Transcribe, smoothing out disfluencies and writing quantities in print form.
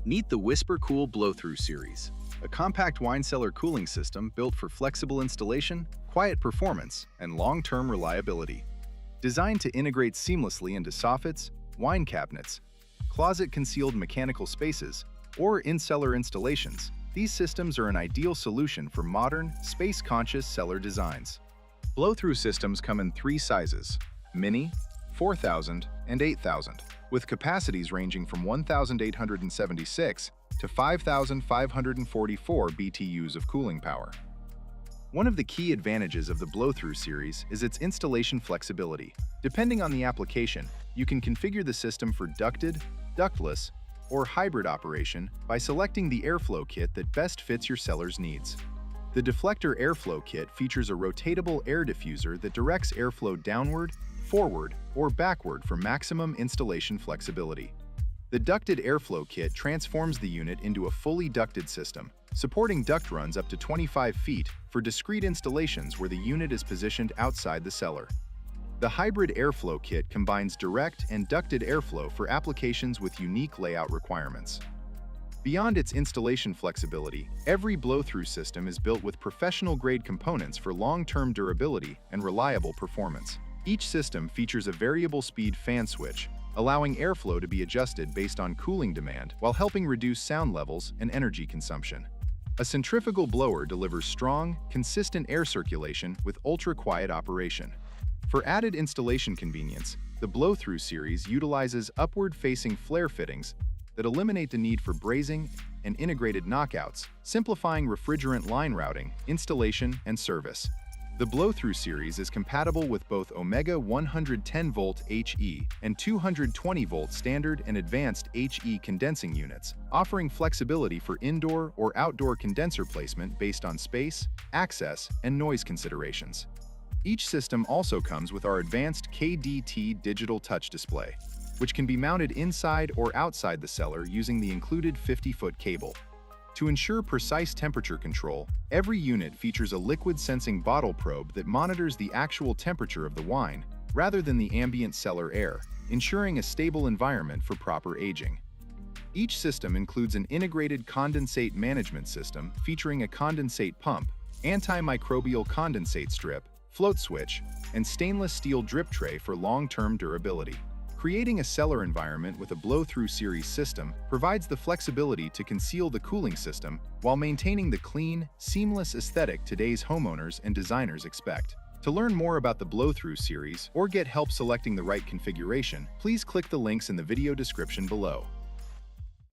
Meet the WhisperKOOL Blow-Through Series, a compact wine cellar cooling system built for flexible installation, quiet performance, and long-term reliability. Designed to integrate seamlessly into soffits, wine cabinets, closet-concealed mechanical spaces, or in-cellar installations, these systems are an ideal solution for modern, space-conscious cellar designs. Blow-through systems come in three sizes: Mini, 4000, and 8000, with capacities ranging from 1,876 to 5,544 BTUs of cooling power. One of the key advantages of the Blow-Through series is its installation flexibility. Depending on the application, you can configure the system for ducted, ductless, or hybrid operation by selecting the airflow kit that best fits your cellar's needs. The deflector airflow kit features a rotatable air diffuser that directs airflow downward, forward, or backward for maximum installation flexibility. The ducted airflow kit transforms the unit into a fully ducted system, supporting duct runs up to 25 feet for discrete installations where the unit is positioned outside the cellar. The hybrid airflow kit combines direct and ducted airflow for applications with unique layout requirements. Beyond its installation flexibility, every blow-through system is built with professional-grade components for long-term durability and reliable performance. Each system features a variable speed fan switch, allowing airflow to be adjusted based on cooling demand while helping reduce sound levels and energy consumption. A centrifugal blower delivers strong, consistent air circulation with ultra-quiet operation. For added installation convenience, the Blow-Through series utilizes upward-facing flare fittings that eliminate the need for brazing and integrated knockouts, simplifying refrigerant line routing, installation, and service. The Blow-Through series is compatible with both Omega 110V HE and 220V standard and advanced HE condensing units, offering flexibility for indoor or outdoor condenser placement based on space, access, and noise considerations. Each system also comes with our advanced KDT digital touch display, which can be mounted inside or outside the cellar using the included 50-foot cable. To ensure precise temperature control, every unit features a liquid-sensing bottle probe that monitors the actual temperature of the wine rather than the ambient cellar air, ensuring a stable environment for proper aging. Each system includes an integrated condensate management system featuring a condensate pump, antimicrobial condensate strip, float switch, and stainless steel drip tray for long-term durability. Creating a cellar environment with a Blow-Through series system provides the flexibility to conceal the cooling system while maintaining the clean, seamless aesthetic today's homeowners and designers expect. To learn more about the Blow-Through series or get help selecting the right configuration, please click the links in the video description below.